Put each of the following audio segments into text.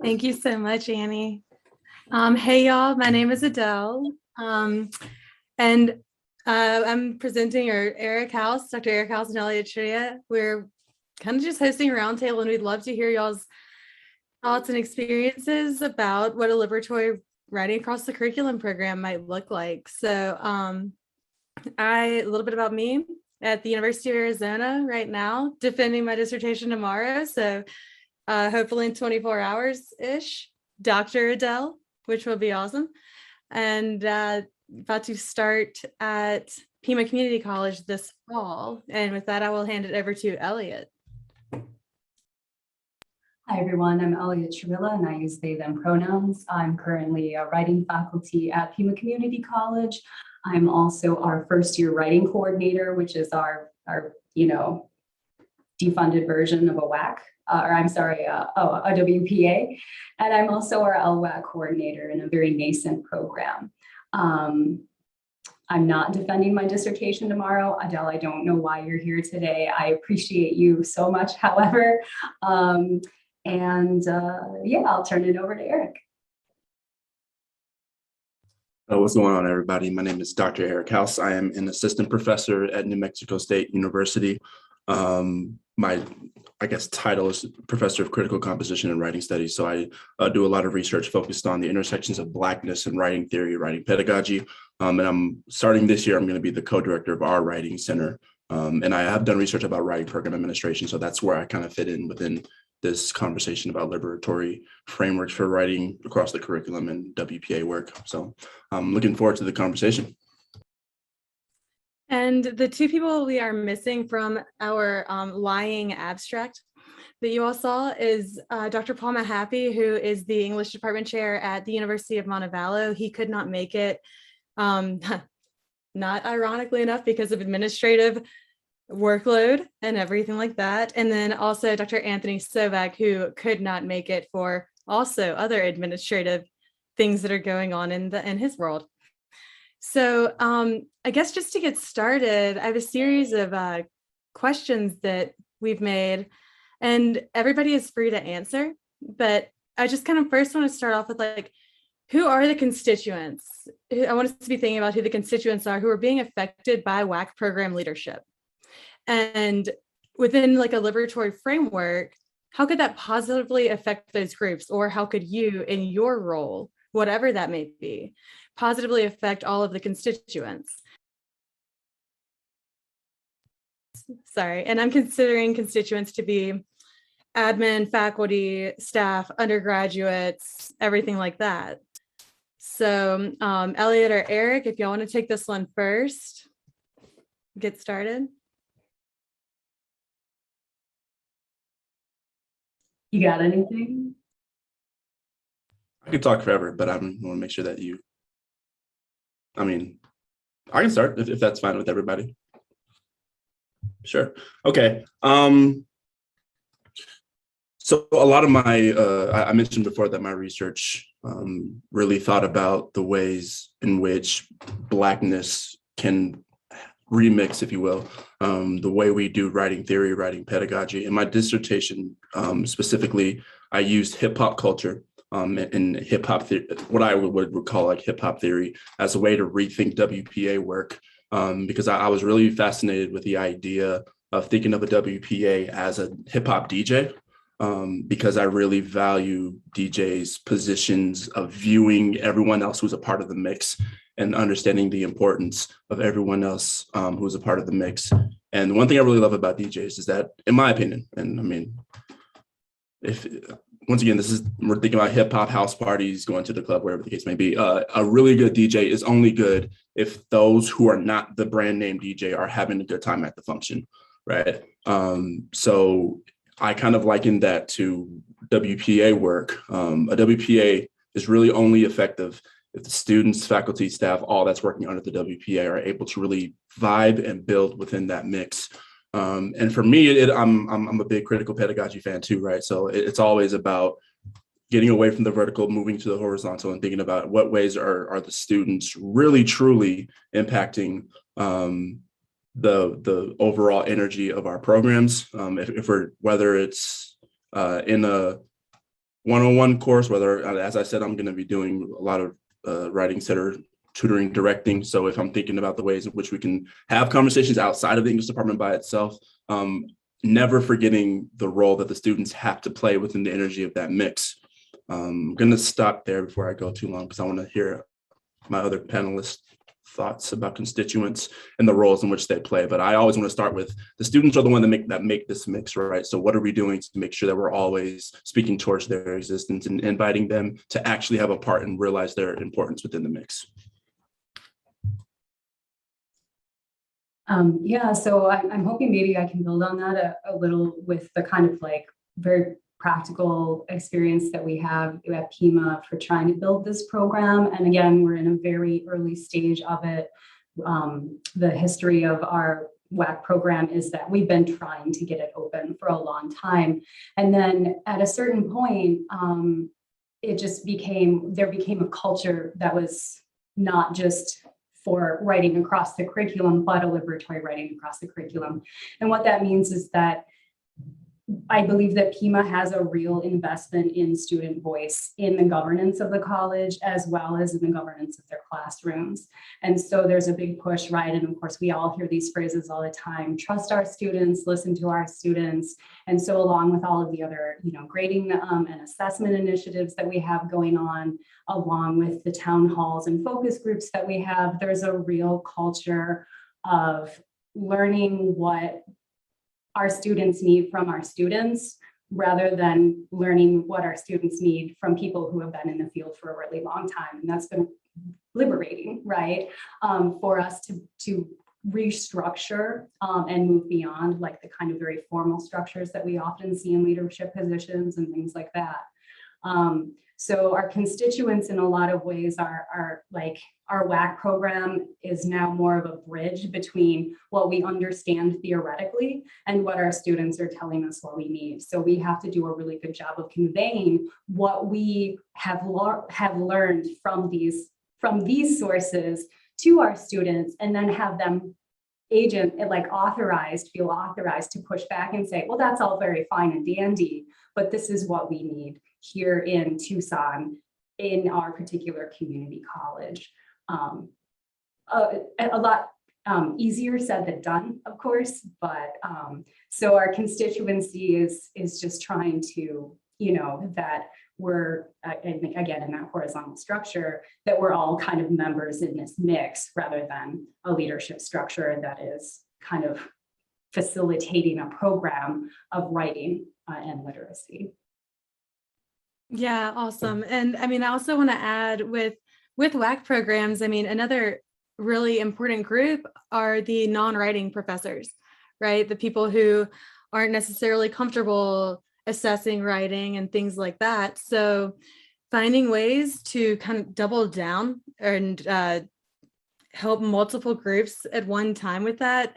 Thank you so much, Annie. Hey, y'all, my name is Adele. And I'm presenting Eric House, Dr. Eric House and Elliot Tria. We're kind of just hosting a roundtable, and we'd love to hear y'all's thoughts and experiences about what a liberatory writing across the curriculum program might look like. So a little bit about me. At the University of Arizona right now, defending my dissertation tomorrow. So hopefully in 24 hours-ish, Dr. Adele, which will be awesome. And about to start at Pima Community College this fall. And with that, I will hand it over to Elliot. Hi, everyone. I'm Elliot Trivilla, and I use they, them pronouns. I'm currently a writing faculty at Pima Community College. I'm also our first year writing coordinator, which is our defunded version of a WAC, a WPA. And I'm also our LWAC coordinator in a very nascent program. I'm not defending my dissertation tomorrow. Adele, I don't know why you're here today. I appreciate you so much, however. Yeah, I'll turn it over to Eric. What's going on, everybody? My name is Dr. Eric House. I am an assistant professor at New Mexico State University. My title is Professor of Critical Composition and Writing Studies. So I do a lot of research focused on the intersections of Blackness and writing theory, writing pedagogy. And I'm starting this year, I'm going to be the co-director of our writing center. And I have done research about writing program administration. So that's where I kind of fit in within this conversation about liberatory frameworks for writing across the curriculum and WPA work. So I'm looking forward to the conversation. And the two people we are missing from our lying abstract that you all saw is Dr. Paul Mahaffey, who is the English department chair at the University of Montevallo. He could not make it, not ironically enough, because of administrative workload and everything like that. And then also Dr. Anthony Sovak, who could not make it for also other administrative things that are going on in his world. So I guess just to get started, I have a series of questions that we've made, and everybody is free to answer. But I just kind of first want to start off with, like, who are the constituents? I want us to be thinking about who the constituents are who are being affected by WAC program leadership. And within like a liberatory framework, how could that positively affect those groups? Or how could you, in your role, whatever that may be, positively affect all of the constituents? Sorry, and I'm considering constituents to be admin, faculty, staff, undergraduates, everything like that. So Elliot or Eric, if y'all want to take this one first, get started. You got anything? I could talk forever, but I want to make sure that I can start if that's fine with everybody. Sure. Okay. So a lot of my, I mentioned before that my research really thought about the ways in which Blackness can remix, if you will, the way we do writing theory, writing pedagogy. In my dissertation, specifically, I used hip hop culture and hip hop, what I would call like hip hop theory, as a way to rethink WPA work, because I was really fascinated with the idea of thinking of a WPA as a hip hop DJ, because I really value DJs' positions of viewing everyone else who's a part of the mix and understanding the importance of everyone else who's a part of the mix. And the one thing I really love about DJs is that, in my opinion, and I mean, once again, we're thinking about hip hop, house parties, going to the club, wherever the case may be. A really good DJ is only good if those who are not the brand name DJ are having a good time at the function, right? So I kind of liken that to WPA work. A WPA is really only effective if the students, faculty, staff, all that's working under the WPA are able to really vibe and build within that mix. And for me, I'm a big critical pedagogy fan too, right? So it's always about getting away from the vertical, moving to the horizontal, and thinking about what ways are the students really truly impacting the overall energy of our programs. If we're, whether it's in a one-on-one course, whether, as I said, I'm going to be doing a lot of writing center tutoring, directing. So if I'm thinking about the ways in which we can have conversations outside of the English department by itself, never forgetting the role that the students have to play within the energy of that mix. I'm going to stop there before I go too long because I want to hear my other panelists' thoughts about constituents and the roles in which they play. But I always want to start with the students are the one that make this mix, right? So what are we doing to make sure that we're always speaking towards their existence and inviting them to actually have a part and realize their importance within the mix? Yeah, so I'm hoping maybe I can build on that a little with the kind of like very practical experience that we have at PIMA for trying to build this program. And again, we're in a very early stage of it. The history of our WAC program is that we've been trying to get it open for a long time. And then at a certain point, it just became a culture that was not just for writing across the curriculum, but a liberatory writing across the curriculum. And what that means is that I believe that PIMA has a real investment in student voice in the governance of the college, as well as in the governance of their classrooms. And so there's a big push, right? And of course, we all hear these phrases all the time: trust our students, listen to our students. And so along with all of the other, grading and assessment initiatives that we have going on, along with the town halls and focus groups that we have, there's a real culture of learning what our students need from our students, rather than learning what our students need from people who have been in the field for a really long time. And that's been liberating, right? For us to restructure and move beyond like the kind of very formal structures that we often see in leadership positions and things like that. So our constituents in a lot of ways are like our WAC program is now more of a bridge between what we understand theoretically and what our students are telling us what we need. So we have to do a really good job of conveying what we have learned from these sources to our students, and then have them feel authorized to push back and say, well, that's all very fine and dandy, but this is what we need here in Tucson in our particular community college. A lot easier said than done, of course, but so our constituency is just trying to, that we're, again, in that horizontal structure, that we're all kind of members in this mix, rather than a leadership structure that is kind of facilitating a program of writing and literacy. Yeah, awesome. And I mean, I also want to add with WAC programs, I mean, another really important group are the non-writing professors, right? The people who aren't necessarily comfortable assessing writing and things like that. So finding ways to kind of double down and help multiple groups at one time with that.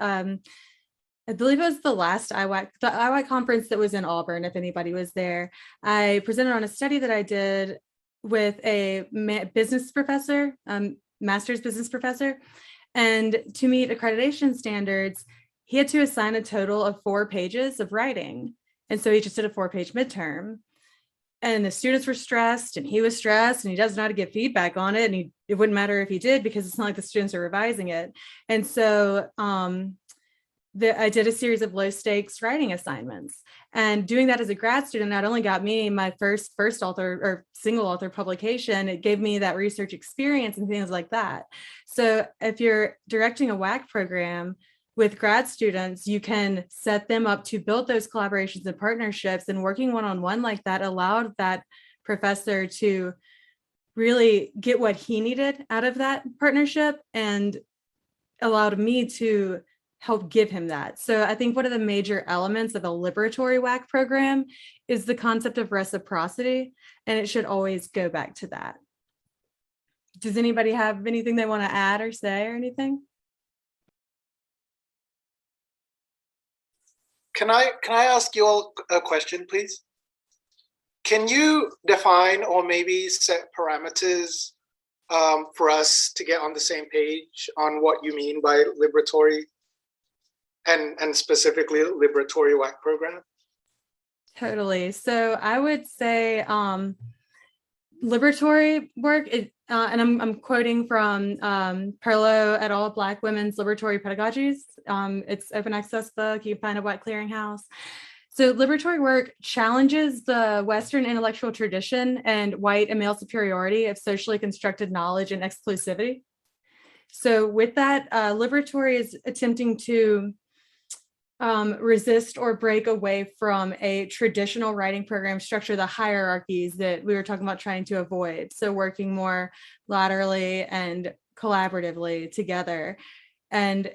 I believe it was the last IWAC conference that was in Auburn, if anybody was there. I presented on a study that I did with a business professor, master's business professor, and to meet accreditation standards, he had to assign a total of 4 pages of writing. And so he just did a 4-page midterm. And the students were stressed and he was stressed, and he doesn't know how to get feedback on it. And it wouldn't matter if he did, because it's not like the students are revising it. And so I did a series of low stakes writing assignments, and doing that as a grad student not only got me my first author or single author publication, it gave me that research experience and things like that. So if you're directing a WAC program with grad students, you can set them up to build those collaborations and partnerships, and working one-on-one like that allowed that professor to really get what he needed out of that partnership, and allowed me to help give him that. So I think one of the major elements of a liberatory WAC program is the concept of reciprocity, and it should always go back to that. Does anybody have anything they want to add or say or anything? Can I ask you all a question, please? Can you define or maybe set parameters for us to get on the same page on what you mean by liberatory and specifically liberatory WAC program? Totally. So I would say liberatory work, and I'm quoting from Perlow et al. Black Women's Liberatory Pedagogies. It's open access book. You can find it at Clearinghouse. So liberatory work challenges the Western intellectual tradition and white and male superiority of socially constructed knowledge and exclusivity. So with that, liberatory is attempting to resist or break away from a traditional writing program structure, the hierarchies that we were talking about trying to avoid. So working more laterally and collaboratively together. And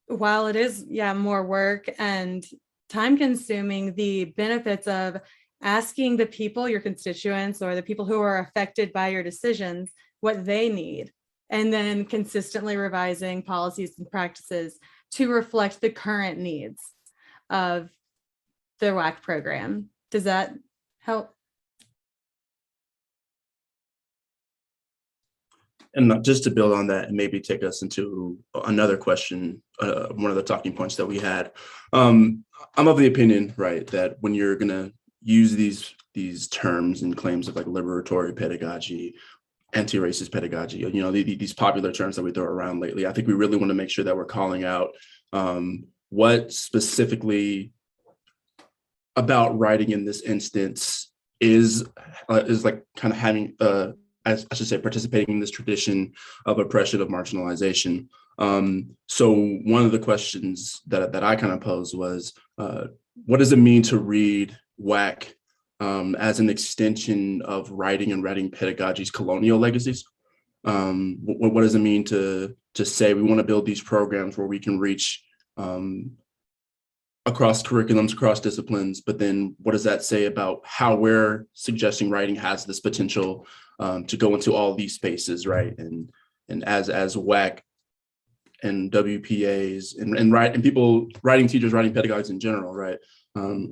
while it is, more work and time consuming, the benefits of asking the people, your constituents, or the people who are affected by your decisions, what they need, and then consistently revising policies and practices to reflect the current needs of the WAC program. Does that help? And just to build on that and maybe take us into another question, one of the talking points that we had, I'm of the opinion, right, that when you're gonna use these terms and claims of like liberatory pedagogy, anti-racist pedagogy, these popular terms that we throw around lately, I think we really want to make sure that we're calling out what specifically about writing in this instance is like kind of having I should say, participating in this tradition of oppression, of marginalization. So one of the questions that I kind of posed was, what does it mean to read WAC as an extension of writing and writing pedagogy's colonial legacies? What does it mean to say we want to build these programs where we can reach across curriculums, across disciplines, but then what does that say about how we're suggesting writing has this potential to go into all these spaces, right? And as WAC and WPAs and people, writing teachers, writing pedagogues in general, right?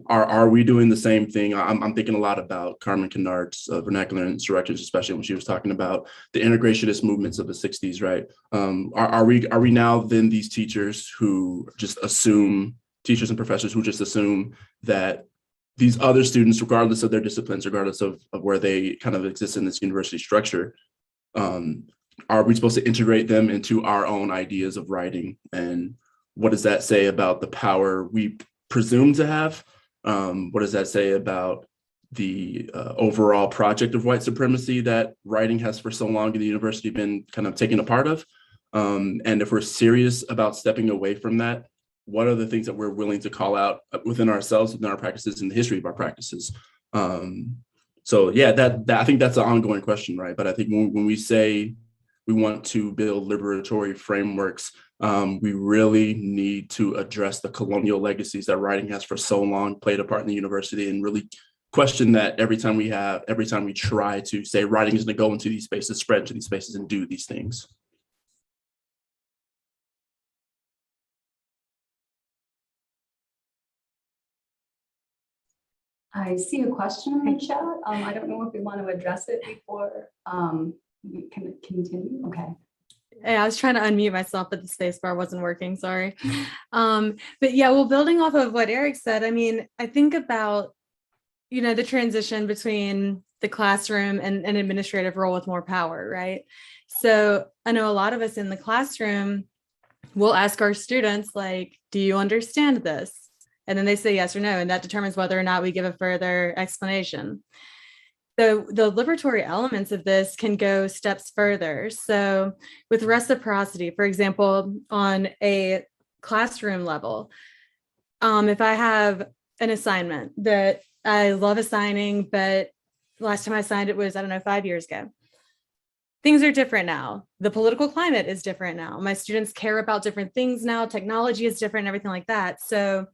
Are we doing the same thing? I'm thinking a lot about Carmen Kennard's vernacular insurrections, especially when she was talking about the integrationist movements of the 60s, right? Are we now then these teachers who just assume, teachers and professors who just assume that these other students, regardless of their disciplines, regardless of where they kind of exist in this university structure, are we supposed to integrate them into our own ideas of writing? And what does that say about the power we presume to have? What does that say about the overall project of white supremacy that writing has for so long in the university been kind of taken a part of? And if we're serious about stepping away from that, what are the things that we're willing to call out within ourselves, within our practices, and the history of our practices? So yeah, that I think that's an ongoing question, right? But I think when we say we want to build liberatory frameworks, we really need to address the colonial legacies that writing has for so long played a part in the university, and really question that every time we try to say writing is going to go into these spaces, spread into these spaces, and do these things. I see a question in the chat. I don't know if we want to address it before we can continue. Okay. Yeah, I was trying to unmute myself, but the space bar wasn't working, sorry. But yeah, well, building off of what Eric said, I mean, I think about, the transition between the classroom and an administrative role with more power, right? So I know a lot of us in the classroom will ask our students, like, do you understand this? And then they say yes or no, and that determines whether or not we give a further explanation. So the liberatory elements of this can go steps further. So with reciprocity, for example, on a classroom level, if I have an assignment that I love assigning, but last time I assigned it was, 5 years ago. Things are different now. The political climate is different now. My students care about different things now. Technology is different, everything like that. So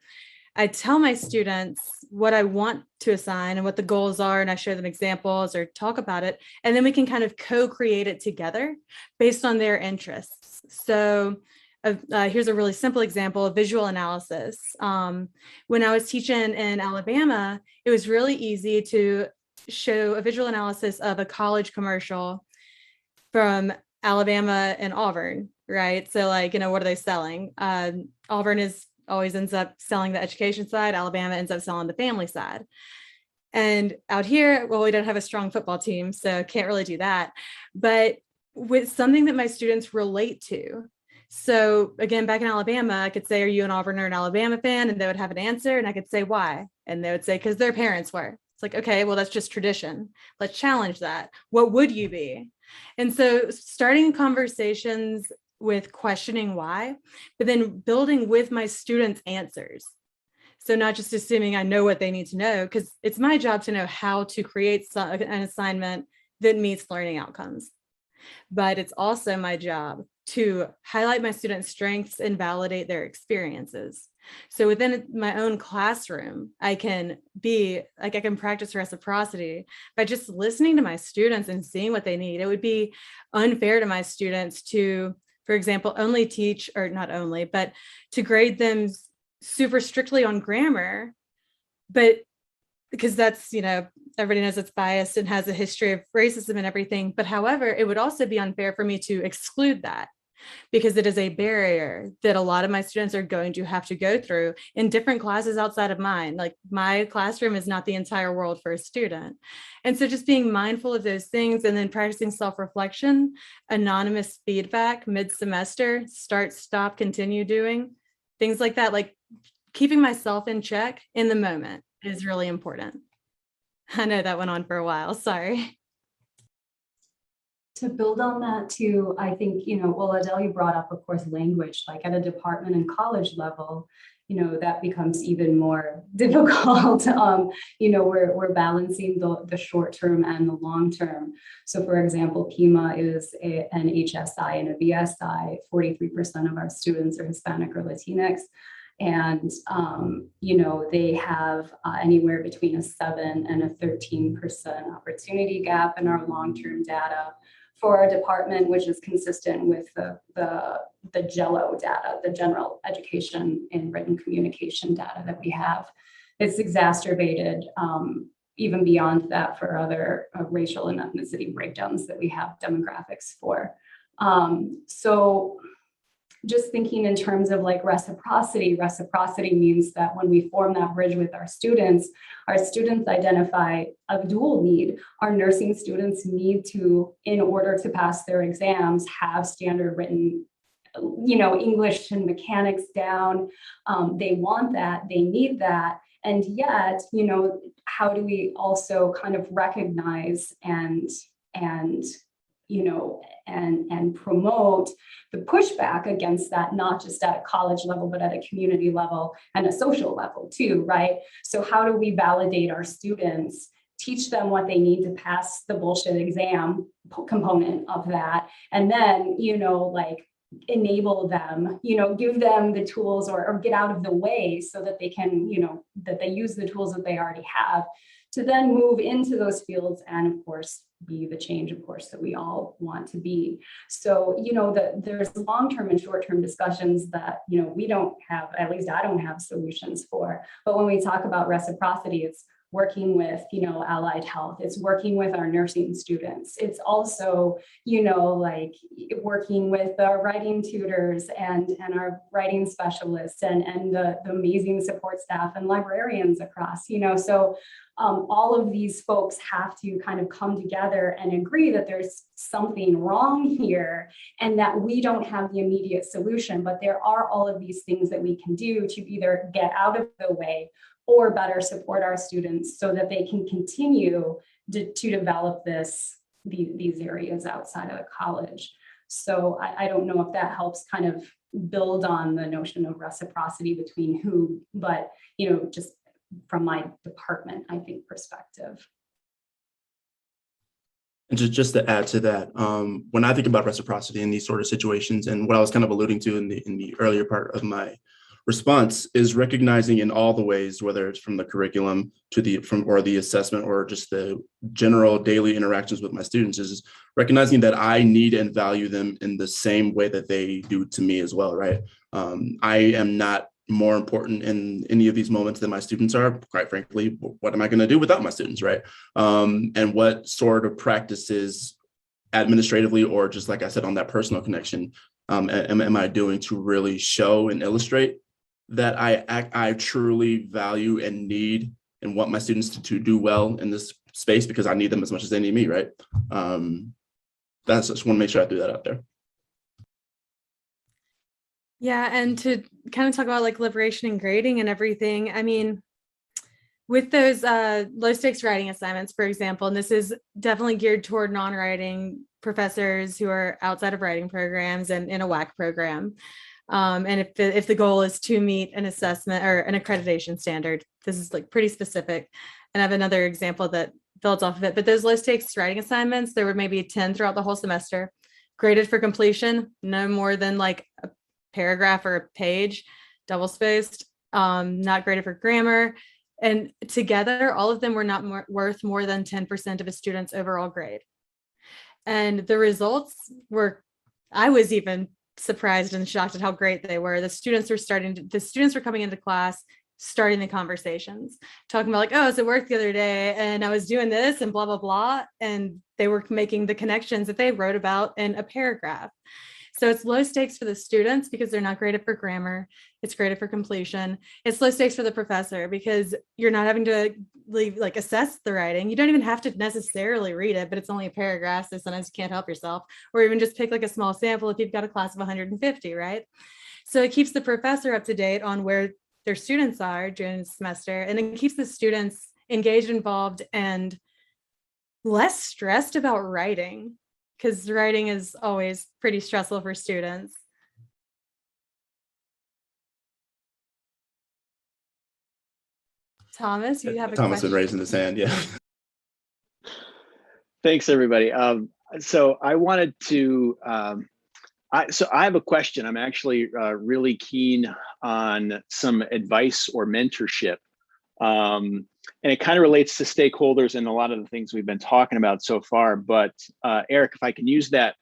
I tell my students what I want to assign and what the goals are, and I show them examples or talk about it, and then we can kind of co-create it together based on their interests. So here's a really simple example of visual analysis. When I was teaching in Alabama, it was really easy to show a visual analysis of a college commercial from Alabama and Auburn, right? So like, what are they selling? Auburn always ends up selling the education side. Alabama ends up selling the family side. And out here, well, we don't have a strong football team, so can't really do that. But with something that my students relate to. So again, back in Alabama, I could say, are you an Auburn or an Alabama fan? And they would have an answer. And I could say, why? And they would say, because their parents were. It's like, okay, well, that's just tradition. Let's challenge that. What would you be? And so starting conversations with questioning why, but then building with my students answers. So not just assuming I know what they need to know, because it's my job to know how to create an assignment that meets learning outcomes. But it's also my job to highlight my students' strengths and validate their experiences. So within my own classroom, I can practice reciprocity by just listening to my students and seeing what they need. It would be unfair to my students to, for example, only teach, or not only, but to grade them super strictly on grammar, but because that's, everybody knows it's biased and has a history of racism and everything. But however, it would also be unfair for me to exclude that, because it is a barrier that a lot of my students are going to have to go through in different classes outside of mine. Like, my classroom is not the entire world for a student. And so just being mindful of those things, and then practicing self-reflection, anonymous feedback mid-semester, start, stop, continue doing, things like that, like keeping myself in check in the moment is really important. I know that went on for a while, sorry. To build on that too, I think, well, Adele, you brought up, of course, language, like at a department and college level, that becomes even more difficult. We're balancing the short term and the long term. So for example, PIMA is an HSI and a BSI. 43% of our students are Hispanic or Latinx. And, they have anywhere between a 7 and a 13% opportunity gap in our long-term data for our department, which is consistent with the JELO data, the general education and written communication data that we have. It's exacerbated even beyond that for other racial and ethnicity breakdowns that we have demographics for. So just thinking in terms of like reciprocity means that when we form that bridge with our students identify a dual need. Our nursing students need to, in order to pass their exams, have standard written, English and mechanics down. They want that, they need that. And yet, how do we also kind of recognize and promote the pushback against that, not just at a college level, but at a community level and a social level too, right? So how do we validate our students, teach them what they need to pass the bullshit exam component of that, and then, enable them, give them the tools or get out of the way so that they can, that they use the tools that they already have to then move into those fields and, of course, be the change, of course, that we all want to be. So, there's long-term and short-term discussions that, we don't have, at least I don't have solutions for. But when we talk about reciprocity, it's working with, allied health, it's working with our nursing students. It's also, working with our writing tutors and our writing specialists and the amazing support staff and librarians across, so all of these folks have to kind of come together and agree that there's something wrong here and that we don't have the immediate solution, but there are all of these things that we can do to either get out of the way or better support our students so that they can continue to develop these areas outside of college. So I don't know if that helps kind of build on the notion of reciprocity between who, but just from my department, I think, perspective. And just to add to that, when I think about reciprocity in these sort of situations, and what I was kind of alluding to in the earlier part of my response, is recognizing in all the ways, whether it's from the curriculum to the assessment or just the general daily interactions with my students, is recognizing that I need and value them in the same way that they do to me as well, right? I am not more important in any of these moments than my students are. Quite frankly, what am I going to do without my students, right? And what sort of practices administratively, or just like I said, on that personal connection, am I doing to really show and illustrate that I truly value and need and want my students to do well in this space because I need them as much as they need me, right? Just want to make sure I threw that out there. Yeah, and to kind of talk about like liberation and grading and everything, I mean, with those low stakes writing assignments, for example, and this is definitely geared toward non-writing professors who are outside of writing programs and in a WAC program. And if the goal is to meet an assessment or an accreditation standard, this is like pretty specific. And I have another example that builds off of it, but those low stakes writing assignments, there were maybe 10 throughout the whole semester, graded for completion, no more than like a paragraph or a page, double spaced, not graded for grammar. And together, all of them were not worth more than 10% of a student's overall grade. And the results were, I was even surprised and shocked at how great they were. The students were coming into class, starting the conversations, talking about like, oh, I was at work the other day and I was doing this and blah, blah, blah. And they were making the connections that they wrote about in a paragraph. So it's low stakes for the students because they're not graded for grammar. It's graded for completion. It's low stakes for the professor because you're not having to assess the writing. You don't even have to necessarily read it, but it's only a paragraph. So sometimes you can't help yourself, or even just pick like a small sample if you've got a class of 150, right? So it keeps the professor up to date on where their students are during the semester, and it keeps the students engaged, involved, and less stressed about writing, because writing is always pretty stressful for students. Thomas, you have a Thomas question? been raising his hand, yeah. Thanks, everybody. So I wanted to, I have a question. I'm actually really keen on some advice or mentorship. And it kind of relates to stakeholders and a lot of the things we've been talking about so far. But Eric, if I can use that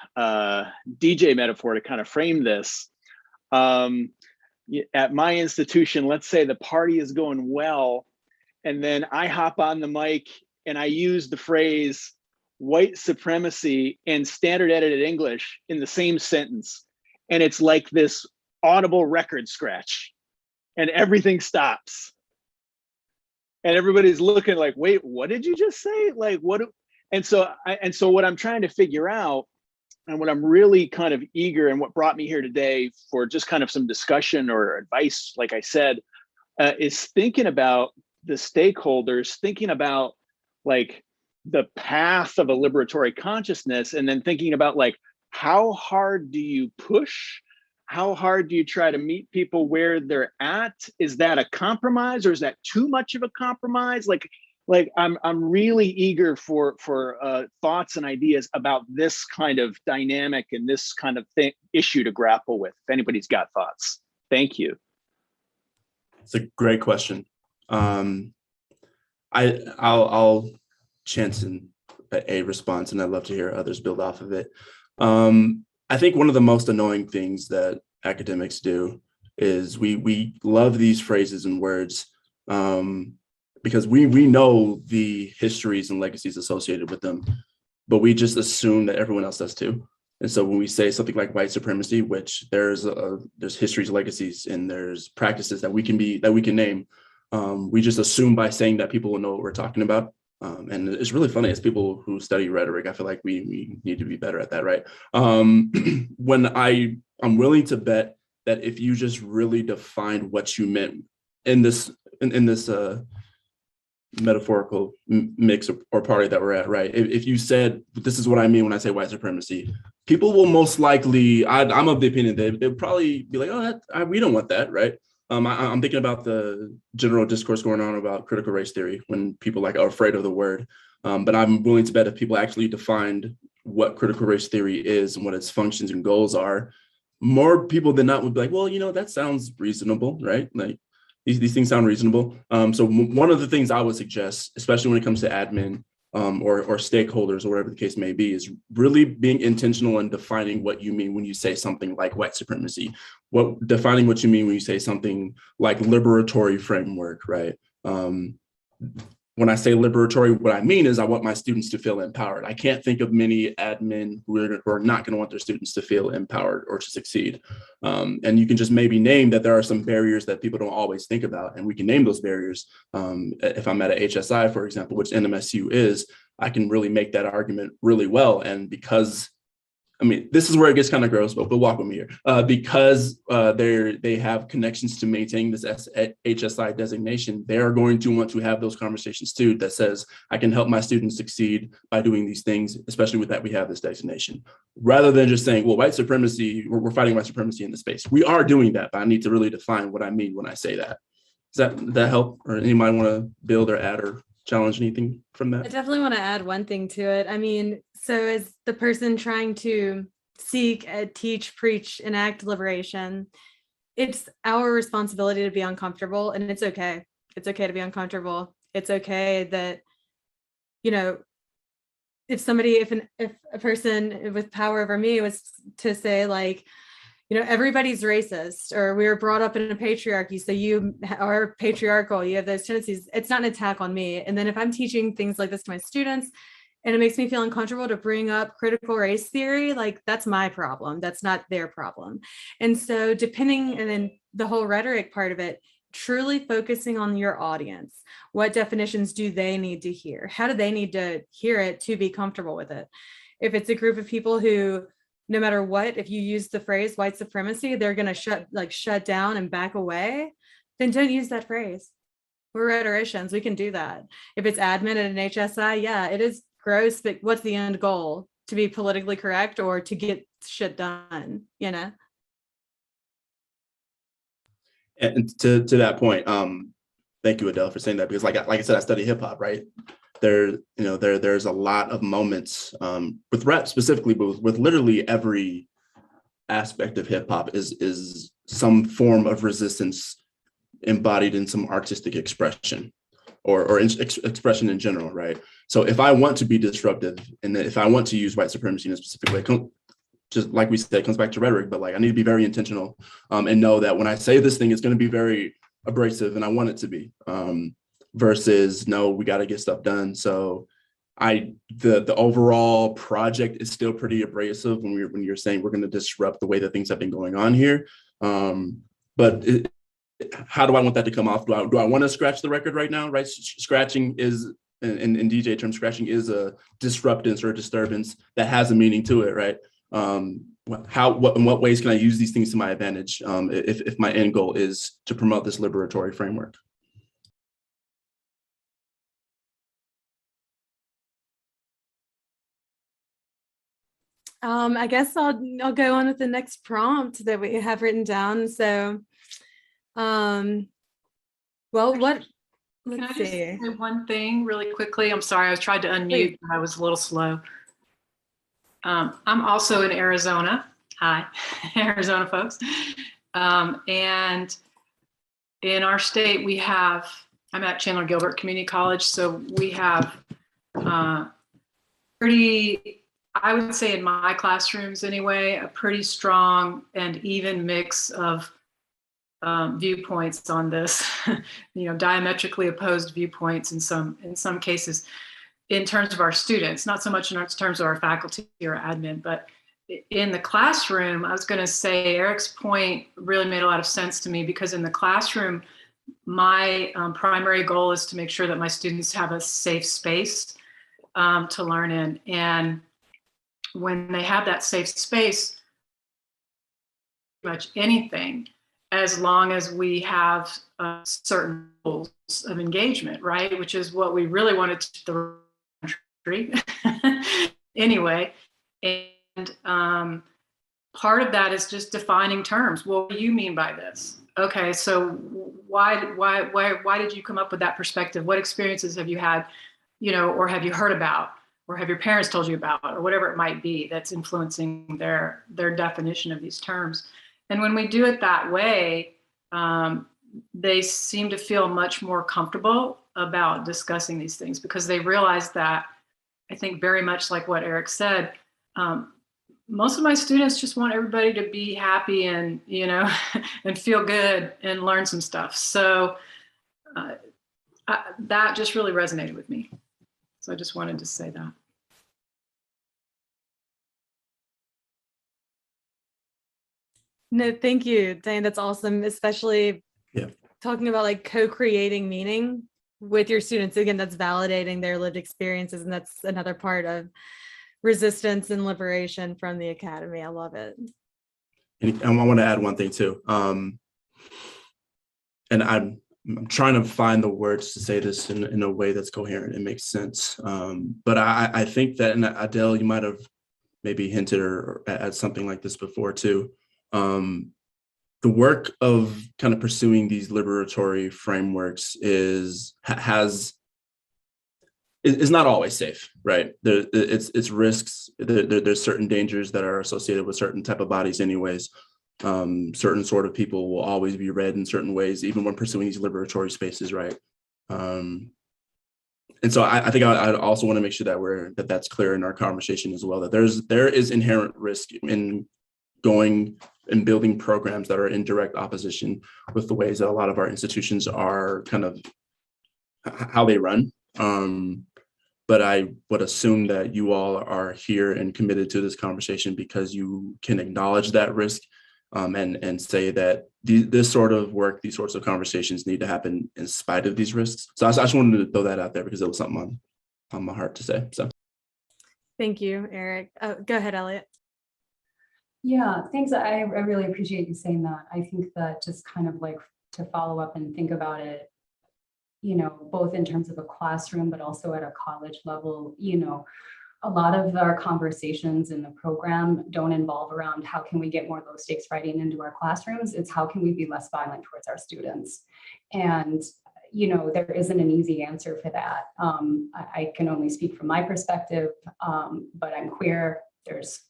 DJ metaphor to kind of frame this, at my institution, let's say the party is going well, and then I hop on the mic and I use the phrase white supremacy and standard edited English in the same sentence. And it's like this audible record scratch and everything stops. And everybody's looking like, wait, what did you just say? Like, what? And so what I'm trying to figure out, and what I'm really kind of eager, and what brought me here today for just kind of some discussion or advice, like I said, is thinking about the stakeholders, thinking about like the path of a liberatory consciousness, and then thinking about like, how hard do you push? How hard do you try to meet people where they're at? Is that a compromise, or is that too much of a compromise? Like I'm really eager for thoughts and ideas about this kind of dynamic and this kind of issue to grapple with. If anybody's got thoughts, thank you. It's a great question. I'll chance in a response, and I'd love to hear others build off of it. I think one of the most annoying things that academics do is we love these phrases and words because we know the histories and legacies associated with them, but we just assume that everyone else does too. And so when we say something like white supremacy, which there's histories, legacies, and there's practices that we can name, we just assume by saying that people will know what we're talking about. And it's really funny as people who study rhetoric, I feel like we need to be better at that, right? When I'm willing to bet that if you just really defined what you meant in this metaphorical mix or party that we're at, right? If you said, this is what I mean when I say white supremacy, people will most likely, I'm of the opinion that they'll probably be like, oh, we don't want that, right? I'm thinking about the general discourse going on about critical race theory when people like are afraid of the word. But I'm willing to bet if people actually defined what critical race theory is and what its functions and goals are, more people than not would be like, well, that sounds reasonable, right? Like these things sound reasonable. So one of the things I would suggest, especially when it comes to admin or stakeholders or whatever the case may be, is really being intentional and defining what you mean when you say something like white supremacy, defining what you mean when you say something like liberatory framework, right? when I say liberatory, what I mean is I want my students to feel empowered. I can't think of many admin who are not going to want their students to feel empowered or to succeed. And you can just maybe name that there are some barriers that people don't always think about, and we can name those barriers. If I'm at a HSI, for example, which NMSU is, I can really make that argument really well. And because, I mean, this is where it gets kind of gross, but walk with me here. Because they have connections to maintain this HSI designation, they are going to want to have those conversations too that says, I can help my students succeed by doing these things, especially with that we have this designation. Rather than just saying, well, white supremacy, we're fighting white supremacy in the space. We are doing that, but I need to really define what I mean when I say that. Does that help? Or anybody want to build or add or challenge anything from that? I definitely want to add one thing to it. I mean, so as the person trying to seek, teach, preach, enact liberation, it's our responsibility to be uncomfortable, and it's okay. It's okay to be uncomfortable. It's okay that, you know, if a person with power over me was to say, like, you know, everybody's racist, or we were brought up in a patriarchy, so you are patriarchal, you have those tendencies. It's not an attack on me. And then if I'm teaching things like this to my students and it makes me feel uncomfortable to bring up critical race theory, like, that's my problem. That's not their problem. And so and then the whole rhetoric part of it, truly focusing on your audience. What definitions do they need to hear? How do they need to hear it to be comfortable with it? If it's a group of people who, no matter what, if you use the phrase white supremacy, they're going to shut down and back away, then don't use that phrase. We're rhetoricians. We can do that. If it's admin at an HSI, yeah, it is gross, but what's the end goal? To be politically correct or to get shit done, you know? And to that point, thank you, Adele, for saying that, because like I said, I study hip hop, right? There's a lot of moments with rap specifically, but with literally every aspect of hip hop is some form of resistance embodied in some artistic expression or expression in general, right? So if I want to be disruptive, and if I want to use white supremacy in a specific way, just like we said, it comes back to rhetoric, but like I need to be very intentional and know that when I say this thing, it's going to be very abrasive, and I want it to be. Versus, no, we got to get stuff done. So the overall project is still pretty abrasive when you're saying we're going to disrupt the way that things have been going on here. But how do I want that to come off? Do I want to scratch the record right now? Right, scratching is, in DJ terms, scratching is a disruptance or a disturbance that has a meaning to it, right? In what ways can I use these things to my advantage if my end goal is to promote this liberatory framework? I guess I'll go on with the next prompt that we have written down. So, well, let's just see. say one thing really quickly? I'm sorry, I was trying to unmute, but I was a little slow. I'm also in Arizona. Hi, Arizona folks. And in our state, I'm at Chandler Gilbert Community College, so we have I would say in my classrooms anyway, a pretty strong and even mix of viewpoints on this, diametrically opposed viewpoints in some cases, in terms of our students, not so much in terms of our faculty or admin, but in the classroom. I was going to say Eric's point really made a lot of sense to me, because in the classroom, my primary goal is to make sure that my students have a safe space to learn in. And when they have that safe space, pretty much anything, as long as we have certain rules of engagement, right? Which is what we really wanted to the country anyway. And part of that is just defining terms. What do you mean by this? Okay, so why did you come up with that perspective? What experiences have you had, or have you heard about, or have your parents told you about, or whatever it might be that's influencing their definition of these terms? And when we do it that way, they seem to feel much more comfortable about discussing these things, because they realize that, I think very much like what Eric said, most of my students just want everybody to be happy and, and feel good and learn some stuff. So that just really resonated with me. So I just wanted to say that. No, thank you, Diane. That's awesome, especially Yeah. talking about like co-creating meaning with your students. Again, that's validating their lived experiences, and that's another part of resistance and liberation from the academy. I love it. And I want to add one thing too. And I'm trying to find the words to say this in a way that's coherent and makes sense. But I think that, and Adele, you might have maybe hinted or at something like this before too. The work of kind of pursuing these liberatory frameworks is not always safe, right? It's risks. There's certain dangers that are associated with certain type of bodies anyways. Certain sort of people will always be read in certain ways, even when pursuing these liberatory spaces, right? And so I think I also want to make sure that that's clear in our conversation as well, that there is inherent risk in going and building programs that are in direct opposition with the ways that a lot of our institutions are kind of how they run. But I would assume that you all are here and committed to this conversation because you can acknowledge that risk and say that this sort of work, these sorts of conversations need to happen in spite of these risks. So I just wanted to throw that out there because it was something on my heart to say. So Thank you, Eric. Go ahead, Elliot. Yeah, thanks. I really appreciate you saying that. I think that just kind of like to follow up and think about it, both in terms of a classroom, but also at a college level, a lot of our conversations in the program don't involve around how can we get more low stakes writing into our classrooms. It's how can we be less violent towards our students. And, there isn't an easy answer for that. I can only speak from my perspective, but I'm queer. There's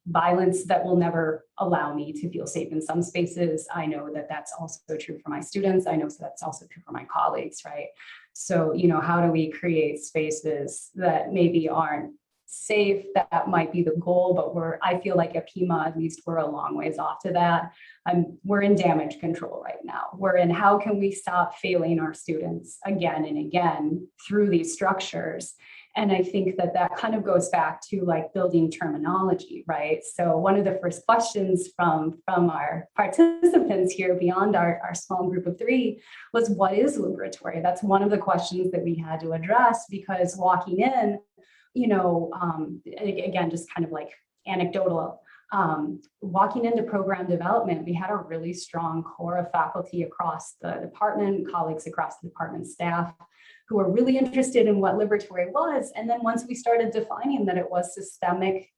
violence that will never allow me to feel safe in some spaces. I know that that's also true for my students. I know that's also true for my colleagues, right? So, how do we create spaces that maybe aren't safe? That might be the goal, but I feel like at PIMA, at least we're a long ways off to that. We're in damage control right now. We're in how can we stop failing our students again and again through these structures. And I think that kind of goes back to like building terminology, right? So one of the first questions from our participants here beyond our small group of 3 was, what is liberatory? That's one of the questions that we had to address, because walking in, again, just kind of like anecdotal, walking into program development, we had a really strong core of faculty across the department, colleagues across the department staff, who were really interested in what liberatory was. And then once we started defining that it was systemic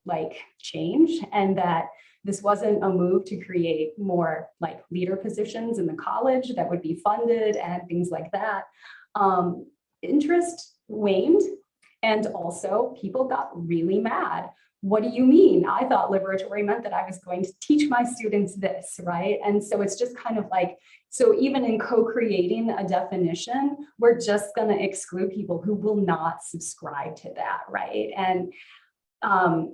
like change, and that this wasn't a move to create more like leader positions in the college that would be funded and things like that, interest waned. And also people got really mad. What do you mean? I thought liberatory meant that I was going to teach my students this, right? And so it's just kind of like, so even in co-creating a definition, we're just going to exclude people who will not subscribe to that, right? And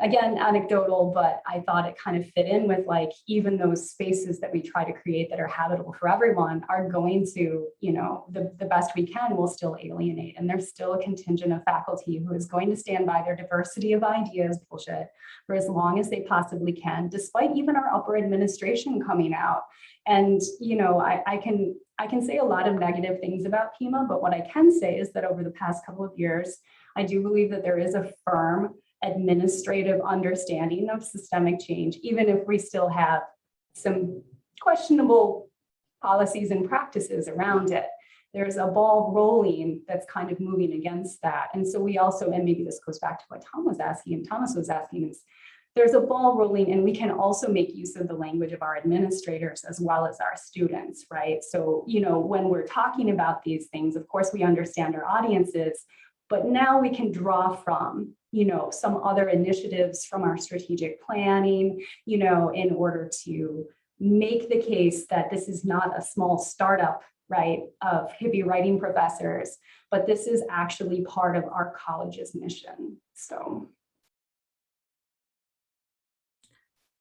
again, anecdotal, but I thought it kind of fit in with like, even those spaces that we try to create that are habitable for everyone are going to, the best we can will still alienate. And there's still a contingent of faculty who is going to stand by their diversity of ideas bullshit for as long as they possibly can, despite even our upper administration coming out. And, I can say a lot of negative things about PIMA, but what I can say is that over the past couple of years, I do believe that there is a firm administrative understanding of systemic change, even if we still have some questionable policies and practices around it. There's a ball rolling that's kind of moving against that. And so we also, and maybe this goes back to what Thomas was asking, is there's a ball rolling, and we can also make use of the language of our administrators as well as our students, right? So, when we're talking about these things, of course, we understand our audiences, but now we can draw from, some other initiatives from our strategic planning, in order to make the case that this is not a small startup, right, of hippie writing professors, but this is actually part of our college's mission. So.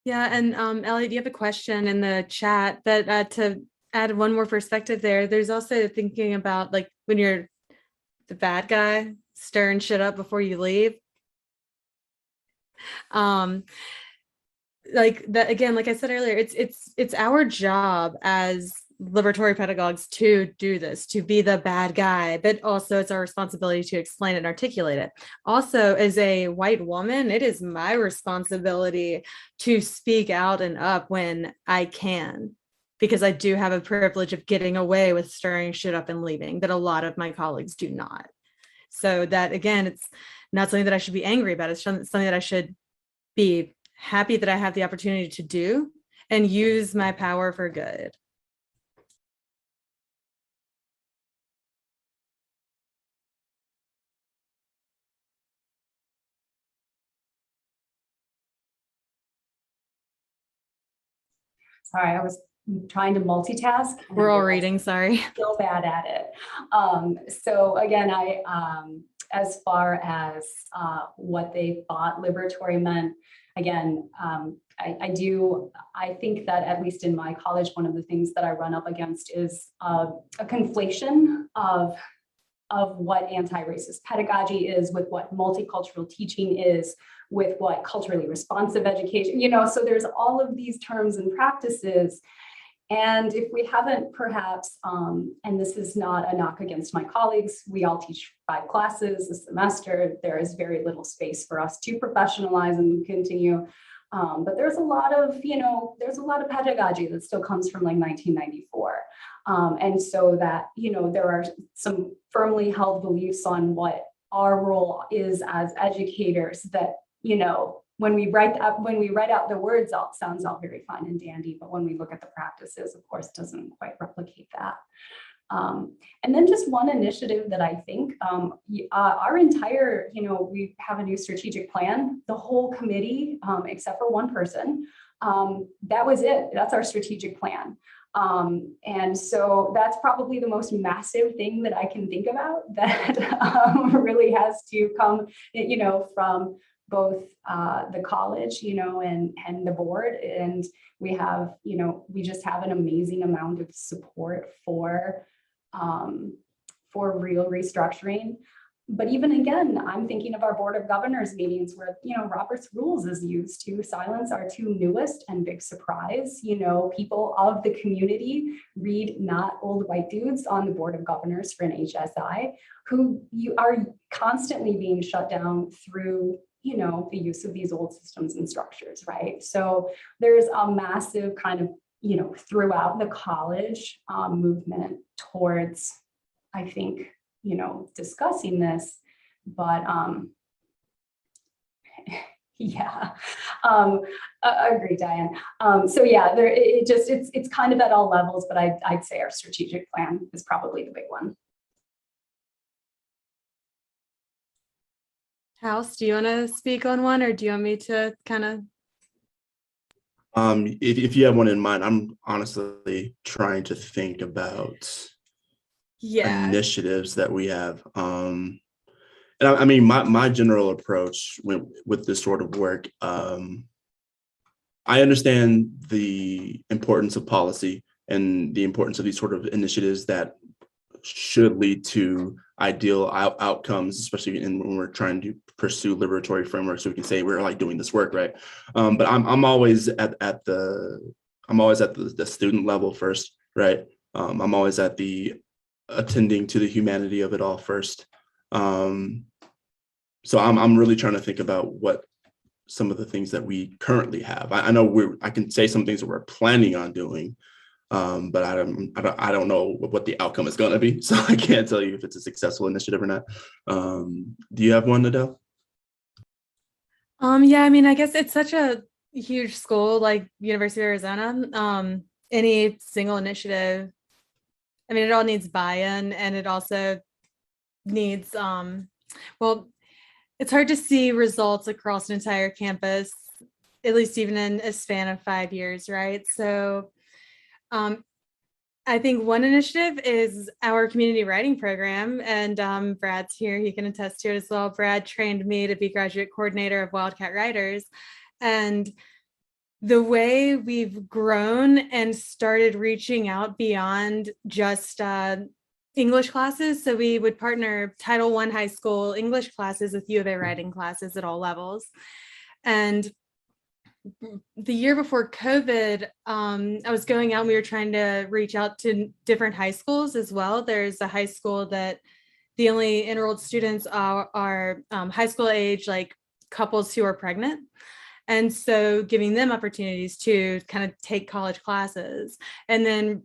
Yeah, and Elliot, you have a question in the chat that to add one more perspective there, there's also thinking about like when you're the bad guy, stirring shit up before you leave. Like that again, like I said earlier, it's our job as liberatory pedagogues to do this, to be the bad guy, but also it's our responsibility to explain and articulate it. Also, as a white woman, it is my responsibility to speak out and up when I can, because I do have a privilege of getting away with stirring shit up and leaving that a lot of my colleagues do not. So that again, it's not something that I should be angry about. It's something that I should be happy that I have the opportunity to do and use my power for good. Sorry, I was trying to multitask. We're all reading, sorry. So bad at it. So again, as far as what they thought liberatory meant, again, I think that at least in my college, one of the things that I run up against is a conflation of what anti-racist pedagogy is with what multicultural teaching is, with what culturally responsive education, so there's all of these terms and practices. And if we haven't perhaps, and this is not a knock against my colleagues, we all teach 5 classes a semester. There is very little space for us to professionalize and continue. But there's a lot of, pedagogy that still comes from like 1994. And so that, there are some firmly held beliefs on what our role is as educators that, when we write out the words, it sounds all very fine and dandy, but when we look at the practices, of course, doesn't quite replicate that. And then just one initiative that I think our entire, we have a new strategic plan, the whole committee, except for one person, that was it. That's our strategic plan. And so that's probably the most massive thing that I can think about that really has to come, from both the college, and the board. And we have, we just have an amazing amount of support for real restructuring. But even again, I'm thinking of our Board of Governors meetings where, Robert's Rules is used to silence our 2 newest and big surprise, people of the community read not old white dudes on the Board of Governors for an HSI who you are constantly being shut down through, the use of these old systems and structures, right? So there's a massive kind of, throughout the college movement towards, I think, discussing this, but yeah, agree, Diane. So yeah, it's kind of at all levels, but I'd say our strategic plan is probably the big one. House, do you want to speak on one, or do you want me to kind of? If you have one in mind, I'm honestly trying to think about initiatives that we have. And I mean, my general approach with this sort of work, I understand the importance of policy and the importance of these sort of initiatives that should lead to ideal outcomes, especially when we're trying to pursue liberatory frameworks, so we can say we're like doing this work, right? But I'm always at the student level first, right? I'm always at the attending to the humanity of it all first. So I'm really trying to think about what some of the things that we currently have. I know I can say some things that we're planning on doing, but I don't know what the outcome is going to be. So I can't tell you if it's a successful initiative or not. Do you have one, Adele? Yeah, I mean, I guess it's such a huge school like University of Arizona. Any single initiative, I mean, it all needs buy-in, and it also needs, well, it's hard to see results across an entire campus, at least even in a span of 5 years, right? So I think one initiative is our community writing program, and Brad's here, he can attest to it as well. Brad trained me to be graduate coordinator of Wildcat Writers, and the way we've grown and started reaching out beyond just English classes. So we would partner Title I high school English classes with U of A writing classes at all levels. And the year before COVID, I was going out and we were trying to reach out to different high schools as well. There's a high school that the only enrolled students are high school age, like couples who are pregnant. And so giving them opportunities to kind of take college classes, and then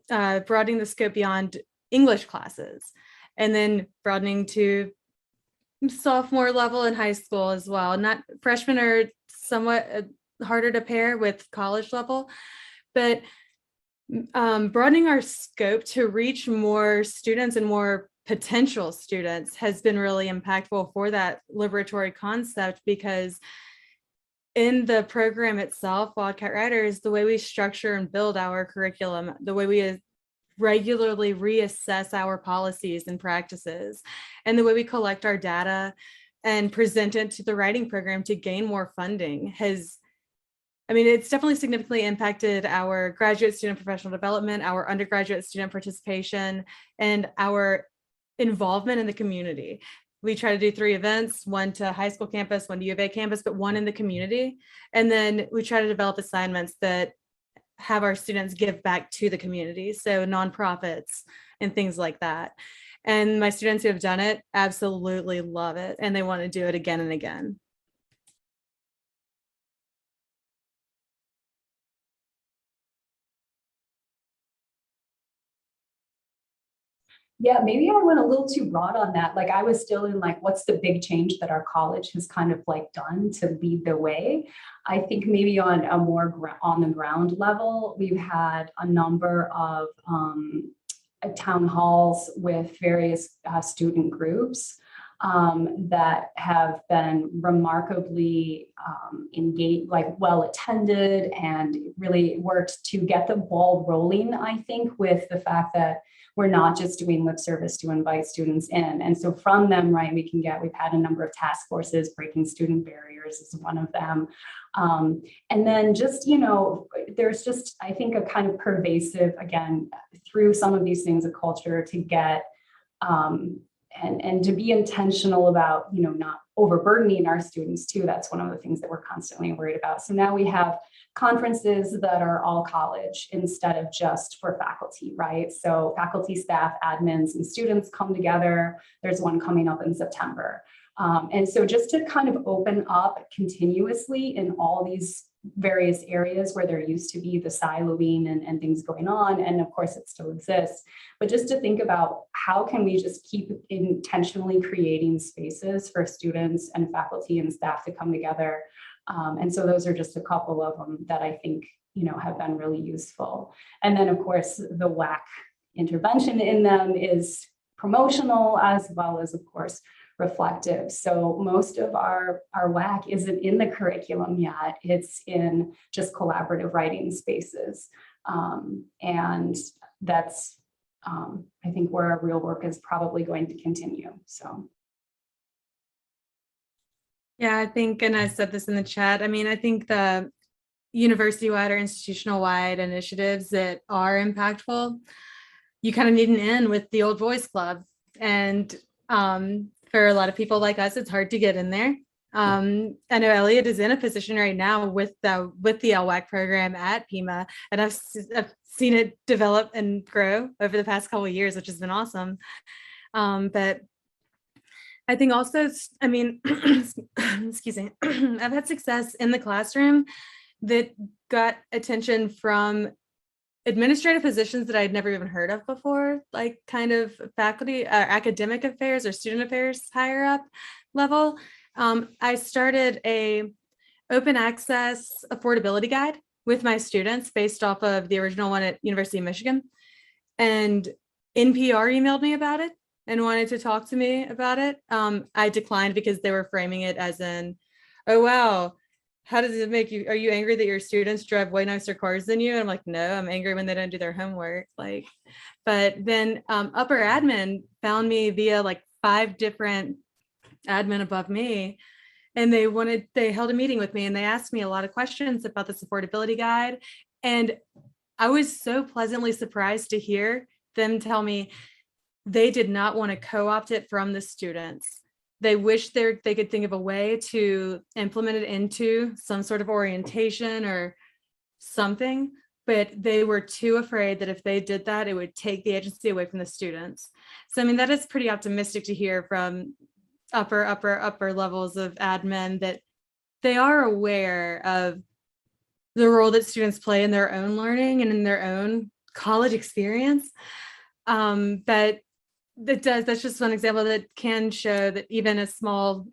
broadening the scope beyond English classes, and then broadening to sophomore level in high school as well. Not freshmen are somewhat harder to pair with college level, but broadening our scope to reach more students and more potential students has been really impactful for that liberatory concept, because in the program itself, Wildcat Writers, the way we structure and build our curriculum, the way we regularly reassess our policies and practices, and the way we collect our data and present it to the writing program to gain more funding has, I mean, it's definitely significantly impacted our graduate student professional development, our undergraduate student participation, and our involvement in the community. We try to do 3 events, one to high school campus, one to U of A campus, but one in the community. And then we try to develop assignments that have our students give back to the community. So nonprofits and things like that. And my students who have done it absolutely love it, and they want to do it again and again. Yeah, maybe I went a little too broad on that. Like I was still in like, what's the big change that our college has kind of like done to lead the way? I think maybe on a more on the ground level, we've had a number of town halls with various student groups that have been remarkably engaged, like well attended, and really worked to get the ball rolling, I think, with the fact that we're not just doing lip service to invite students in. And so from them, right, we've had a number of task forces. Breaking student barriers is one of them. And then just, you know, there's just, I think, a kind of pervasive, again, through some of these things, a culture to get, and to be intentional about, you know, not overburdening our students too. That's one of the things that we're constantly worried about. So now we have conferences that are all college instead of just for faculty, right? So faculty, staff, admins, and students come together. There's one coming up in September. And so just to kind of open up continuously in all these various areas where there used to be the siloing and things going on, and of course it still exists, but just to think about how can we just keep intentionally creating spaces for students and faculty and staff to come together. And so those are just a couple of them that I think, you know, have been really useful. And then of course the WAC intervention in them is promotional as well as, of course, reflective. So most of our WAC isn't in the curriculum yet. It's in just collaborative writing spaces. And that's, I think, where our real work is probably going to continue. So. Yeah, I think, and I said this in the chat, I mean, I think the university-wide or institutional-wide initiatives that are impactful, you kind of need an in with the Old Boys Club. And for a lot of people like us, it's hard to get in there. I know Elliot is in a position right now with the LWAC program at PIMA, and I've seen it develop and grow over the past couple of years, which has been awesome. But I think also, I mean, excuse me, I've had success in the classroom that got attention from administrative positions that I'd never even heard of before, like kind of faculty, academic affairs or student affairs higher up level. I started a open access affordability guide with my students based off of the original one at University of Michigan. And NPR emailed me about it and wanted to talk to me about it. I declined because they were framing it as in, oh, wow, how does it make you, are you angry that your students drive way nicer cars than you? And I'm like, no, I'm angry when they don't do their homework. Like, but then upper admin found me via like 5 different admin above me. And they held a meeting with me and they asked me a lot of questions about this affordability guide. And I was so pleasantly surprised to hear them tell me, they did not want to co-opt it from the students. They wish they could think of a way to implement it into some sort of orientation or something, but they were too afraid that if they did that, it would take the agency away from the students. So, I mean, that is pretty optimistic to hear from upper levels of admin, that they are aware of the role that students play in their own learning and in their own college experience. But that's just one example that can show that even a small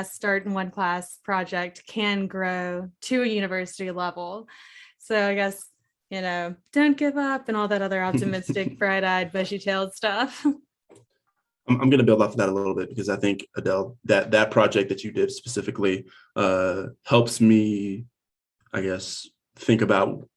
start in one class project can grow to a university level. So I guess, don't give up and all that other optimistic, bright-eyed, bushy-tailed stuff. I'm going to build off of that a little bit, because I think, Adele, that project that you did specifically helps me, I guess, think about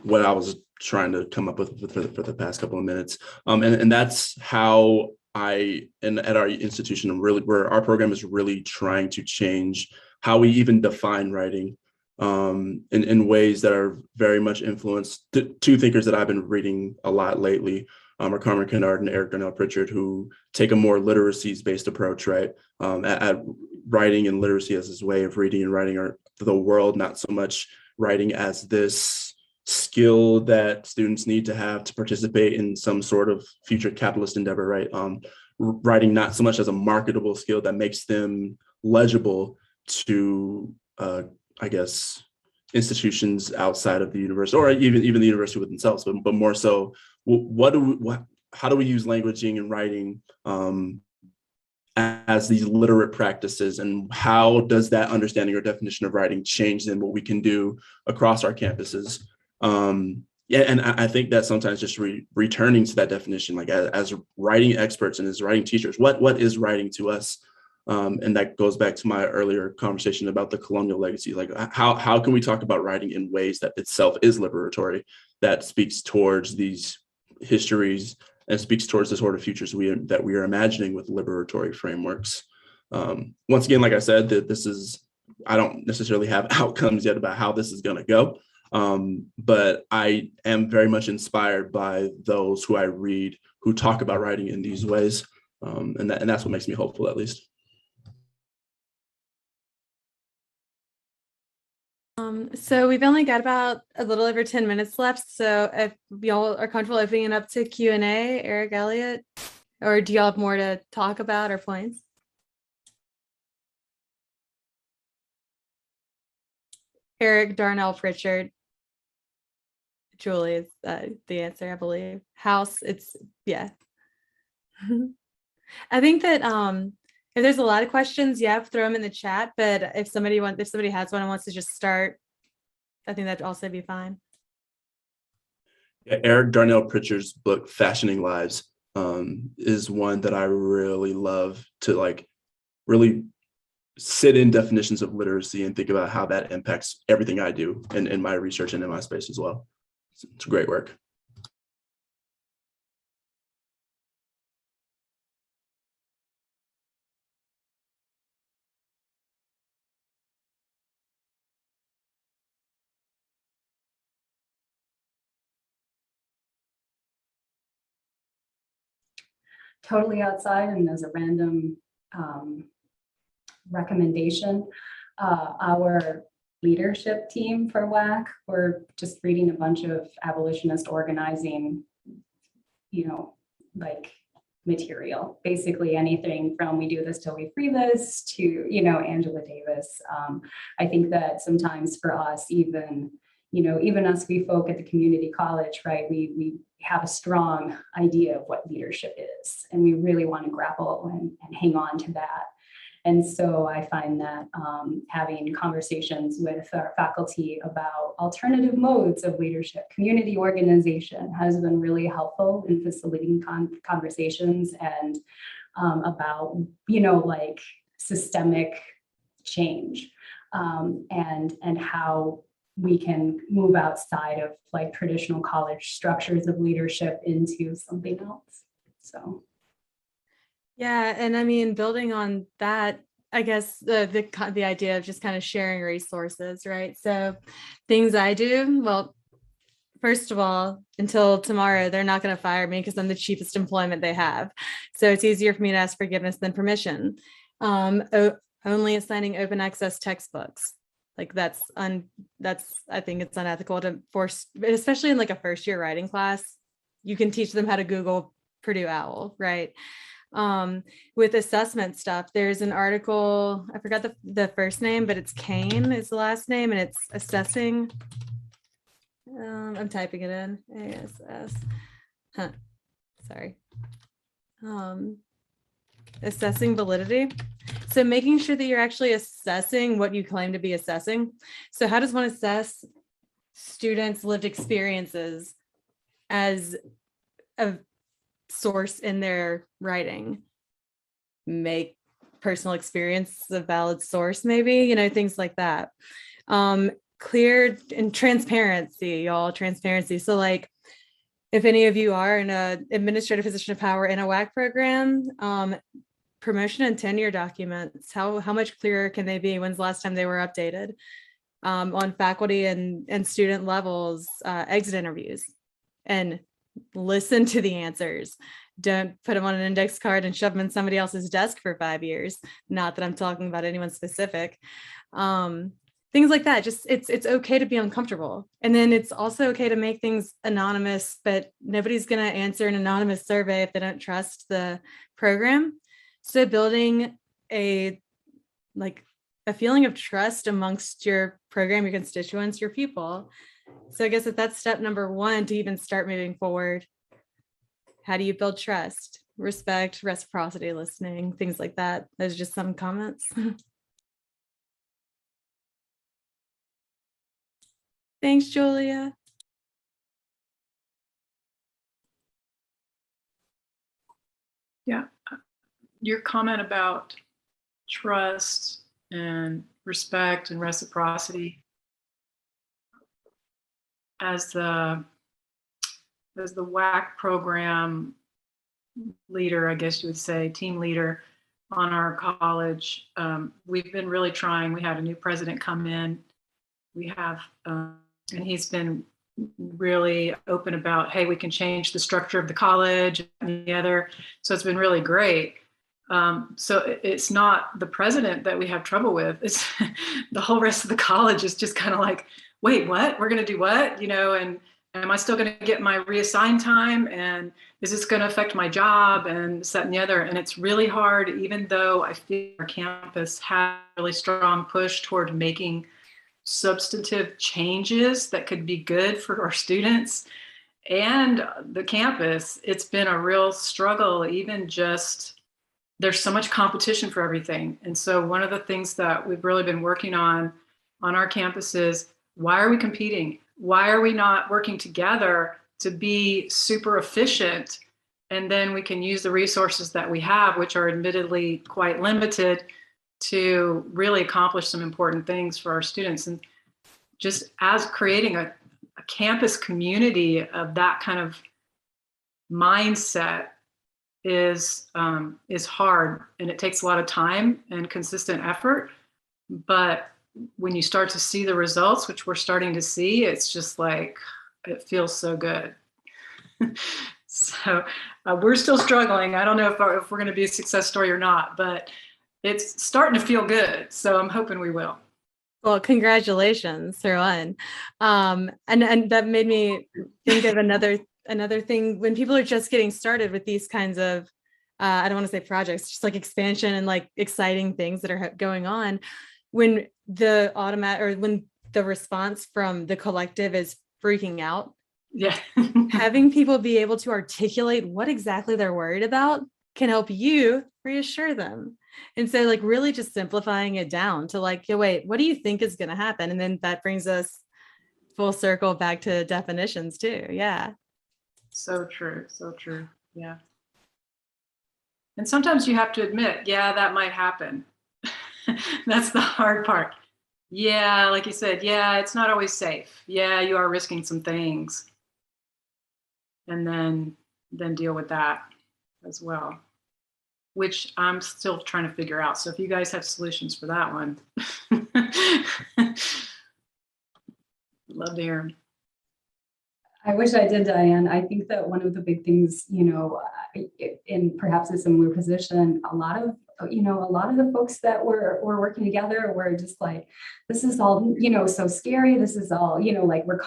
what I was trying to come up with for the past couple of minutes. And that's how at our institution, where our program is really trying to change how we even define writing in ways that are very much influenced. Two thinkers that I've been reading a lot lately are Carmen Kennard and Eric Darnell Pritchard, who take a more literacies-based approach, right, at writing and literacy as his way of reading and writing the world, not so much writing as this skill that students need to have to participate in some sort of future capitalist endeavor, right? Writing not so much as a marketable skill that makes them legible to, I guess, institutions outside of the university, or even the university with themselves, but more so, how do we use languaging and writing as these literate practices, and how does that understanding or definition of writing change then what we can do across our campuses? Yeah, and I think that sometimes just returning to that definition, like as writing experts and as writing teachers, what is writing to us? And that goes back to my earlier conversation about the colonial legacy. Like, how can we talk about writing in ways that itself is liberatory, that speaks towards these histories and speaks towards the sort of futures that we are imagining with liberatory frameworks. Once again, like I said, I don't necessarily have outcomes yet about how this is going to go, but I am very much inspired by those who I read who talk about writing in these ways, and that's what makes me hopeful, at least. So we've only got about a little over 10 minutes left. So if y'all are comfortable opening it up to Q&A, Eric, Elliott, or do y'all have more to talk about or points? Eric, Darnell, Pritchard, Julie is the answer, I believe. House, yeah. I think that if there's a lot of questions, throw them in the chat. But if somebody has one and wants to just start, I think that'd also be fine. Yeah, Eric Darnell Pritchard's book, Fashioning Lives, is one that I really love to really sit in definitions of literacy and think about how that impacts everything I do in my research and in my space as well. It's great work. Totally outside and as a random recommendation, our leadership team for WAC, we're just reading a bunch of abolitionist organizing, material, basically anything from We Do This Till We Free This to, Angela Davis. I think that sometimes for us, even us, we folk at the community college, right, we have a strong idea of what leadership is, and we really want to grapple and hang on to that. And so I find that having conversations with our faculty about alternative modes of leadership, community organization, has been really helpful in facilitating conversations and about, systemic change and how we can move outside of traditional college structures of leadership into something else. So. Yeah, and I mean, building on that, I guess the idea of just kind of sharing resources, right? So things I do, well, first of all, until tomorrow, they're not going to fire me because I'm the cheapest employment they have. So it's easier for me to ask forgiveness than permission. Only assigning open access textbooks. Like I think it's unethical to force, especially in like a first year writing class. You can teach them how to Google Purdue OWL, right? With assessment stuff, there's an article, I forgot the first name, but it's Kane is the last name, and it's assessing. I'm typing it in. ASS. Sorry. Assessing validity. So making sure that you're actually assessing what you claim to be assessing. So how does one assess students' lived experiences as a source in their writing? Make personal experience a valid source, maybe, things like that. Clear and transparency, y'all, transparency. So like, if any of you are in an administrative position of power in a WAC program, promotion and tenure documents, how much clearer can they be? When's the last time they were updated? On faculty and student levels, exit interviews, and listen to the answers. Don't put them on an index card and shove them in somebody else's desk for 5 years. Not that I'm talking about anyone specific. Things like that. Just it's okay to be uncomfortable. And then it's also okay to make things anonymous, but nobody's going to answer an anonymous survey if they don't trust the program. So building a feeling of trust amongst your program, your constituents, your people. So I guess that's step number one to even start moving forward. How do you build trust, respect, reciprocity, listening, things like that? Those are just some comments. Thanks, Julia. Yeah, your comment about trust and respect and reciprocity as the WAC program leader, I guess you would say, team leader on our college, we've been really trying. We had a new president come in. We have, and he's been really open about, hey, we can change the structure of the college and the other. So it's been really great. So it's not the president that we have trouble with. It's the whole rest of the college is just kind of like, wait, what? We're going to do what? And am I still going to get my reassigned time? And is this going to affect my job? And this, that, and the other. And it's really hard, even though I feel our campus has a really strong push toward making substantive changes that could be good for our students and the campus. It's been a real struggle, even just, there's so much competition for everything. And so one of the things that we've really been working on our campus is, why are we competing? Why are we not working together to be super efficient? And then we can use the resources that we have, which are admittedly quite limited, to really accomplish some important things for our students. And just as creating a campus community of that kind of mindset is hard, and it takes a lot of time and consistent effort. But when you start to see the results, which we're starting to see, it's just like, it feels so good. So we're still struggling. I don't know if we're going to be a success story or not, but it's starting to feel good. So I'm hoping we will. Well, congratulations, for one. And that made me think of another thing. When people are just getting started with these kinds of, I don't want to say projects, just like expansion and like exciting things that are going on, when when the response from the collective is freaking out, yeah, having people be able to articulate what exactly they're worried about can help you reassure them. And so like really just simplifying it down to like, wait, what do you think is going to happen? And then that brings us full circle back to definitions too. Yeah. So true. So true. Yeah. And sometimes you have to admit, yeah, that might happen. That's the hard part. Yeah, like you said, yeah, it's not always safe. Yeah, you are risking some things. And then deal with that as well, which I'm still trying to figure out. So if you guys have solutions for that one, love to hear them. I wish I did, Diane. I think that one of the big things, you know, in perhaps a similar position, a lot of the folks that were working together were just like, this is all, you know, so scary. This is all, you know, like we're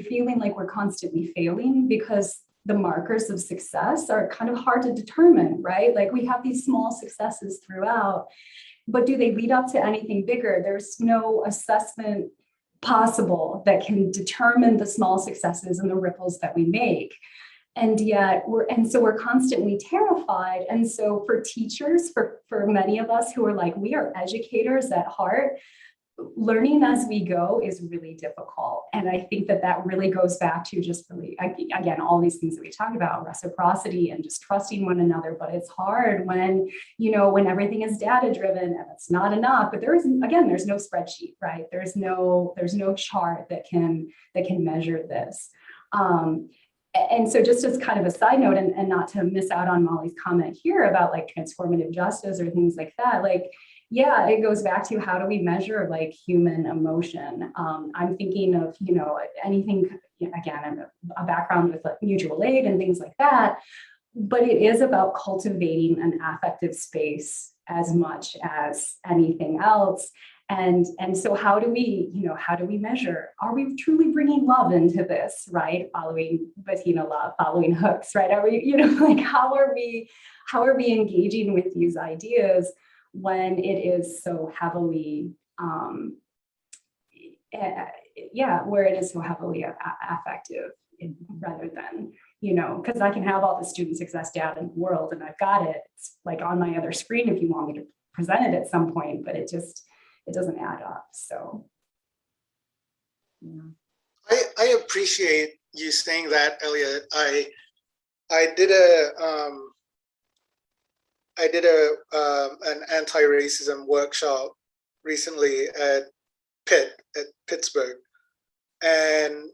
feeling like we're constantly failing because the markers of success are kind of hard to determine, right? Like we have these small successes throughout, but do they lead up to anything bigger? There's no assessment possible that can determine the small successes and the ripples that we make. And yet we're constantly terrified. And so for teachers, for many of us who are like, we are educators at heart, learning as we go is really difficult. And I think that really goes back to just really, again, all these things that we talk about, reciprocity and just trusting one another. But it's hard when, you know, when everything is data driven and it's not enough, but there's no spreadsheet, right? There's no chart that can measure this. And so just as kind of a side note, and not to miss out on Molly's comment here about like transformative justice or things like that, like, yeah, it goes back to how do we measure like human emotion? I'm thinking of, you know, anything, again, a background with like mutual aid and things like that, but it is about cultivating an affective space as much as anything else. And so how do we measure? Are we truly bringing love into this, right? Following Bettina love, following hooks, right? Are we, you know, like how are we engaging with these ideas when it is so heavily, where it is so heavily affective rather than, you know, because I can have all the student success data in the world and I've got it. It's like on my other screen if you want me to present it at some point, but it doesn't add up. So yeah. I appreciate you saying that, Elliot. I did an anti-racism workshop recently at Pittsburgh, and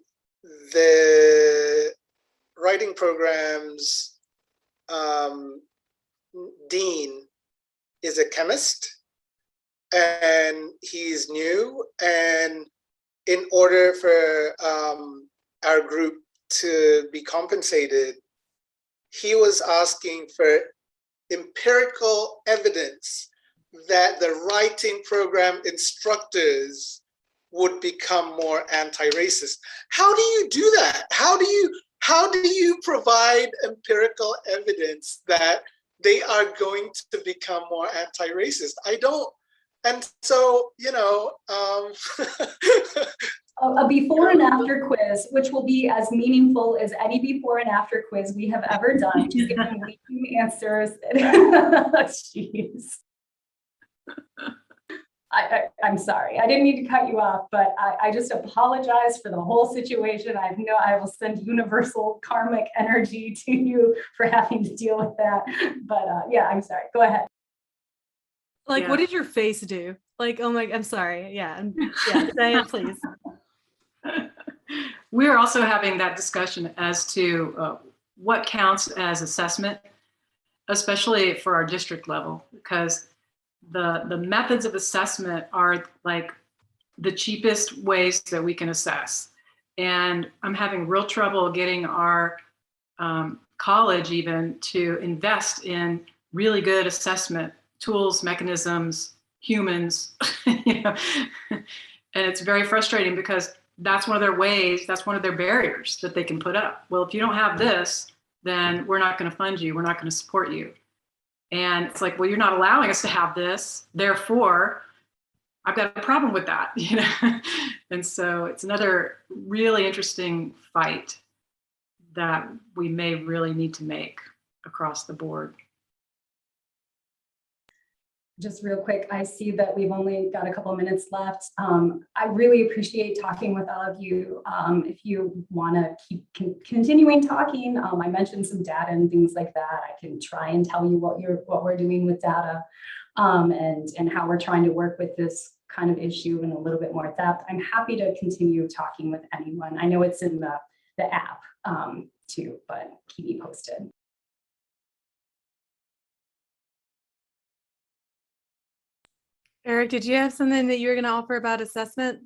the writing program's dean is a chemist, and he's new, and in order for our group to be compensated, he was asking for empirical evidence that the writing program instructors would become more anti-racist. How do you do that? How do you provide empirical evidence that they are going to become more anti-racist? I don't. And so, you know, a before and after quiz, which will be as meaningful as any before and after quiz we have ever done, just giving leading answers. Jeez. I'm sorry, I didn't mean to cut you off, but I just apologize for the whole situation. I will send universal karmic energy to you for having to deal with that. But yeah, I'm sorry, go ahead. Like, Yeah. What did your face do? Like, oh my, I'm sorry. Yeah, say it, please. We're also having that discussion as to what counts as assessment, especially for our district level, because the methods of assessment are like the cheapest ways that we can assess. And I'm having real trouble getting our college even to invest in really good assessment tools, mechanisms, humans, you know. And it's very frustrating because that's one of their ways, that's one of their barriers that they can put up. Well, if you don't have this, then we're not going to fund you, we're not going to support you. And it's like, well, you're not allowing us to have this, therefore I've got a problem with that, you know. And so it's another really interesting fight that we may really need to make across the board. Just real quick, I see that we've only got a couple of minutes left. I really appreciate talking with all of you. If you want to keep continuing talking, I mentioned some data and things like that. I can try and tell you what we're doing with data and how we're trying to work with this kind of issue in a little bit more depth. I'm happy to continue talking with anyone. I know it's in the app too, but keep me posted. Eric, did you have something that you were going to offer about assessment?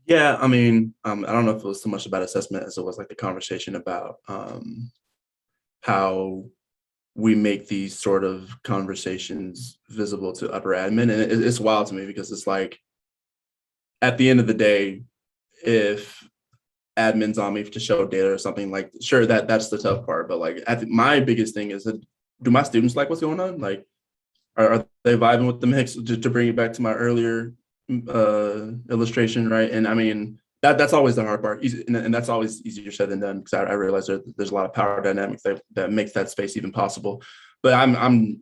Yeah, I mean, I don't know if it was so much about assessment as it was like the conversation about how we make these sort of conversations visible to upper admin. And it's wild to me because it's like, at the end of the day, if admin's on me to show data or something, like, sure, that's the tough part. But like, my biggest thing is that, do my students like what's going on? Like, are they vibing with the mix? To bring it back to my earlier illustration, right? And I mean, that's always the hard part, and that's always easier said than done, because I realize there's a lot of power dynamics that makes that space even possible. But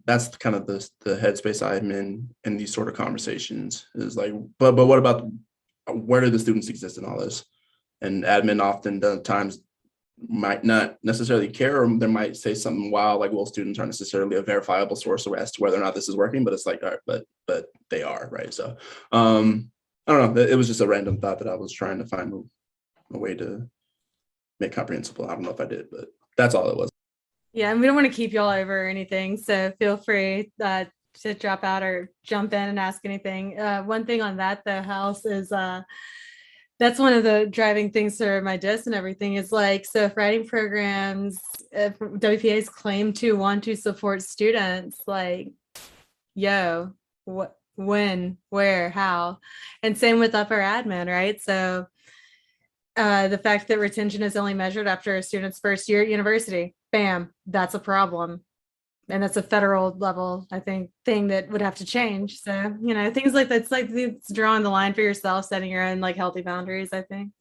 that's kind of the headspace I'm in these sort of conversations, is like, but what about, where do the students exist in all this? And admin often times might not necessarily care, or they might say something wild like, well, students aren't necessarily a verifiable source as to whether or not this is working, but it's like, all right, but they are, right? So I don't know, it was just a random thought that I was trying to find a way to make comprehensible. I don't know if I did, but that's all it was. Yeah, and we don't want to keep y'all over or anything, so feel free to drop out or jump in and ask anything. One thing on that, the house is that's one of the driving things for my disc and everything, is like, so if writing programs, if WPAs claim to want to support students, like, yo, what, when, where, how? And same with upper admin, right? So the fact that retention is only measured after a student's first year at university, bam, that's a problem. And that's a federal level, I think, thing that would have to change. So, you know, things like that's like, it's drawing the line for yourself, setting your own like healthy boundaries, I think.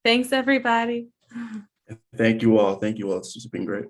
Thanks, everybody. Thank you all. Thank you all. It's just been great.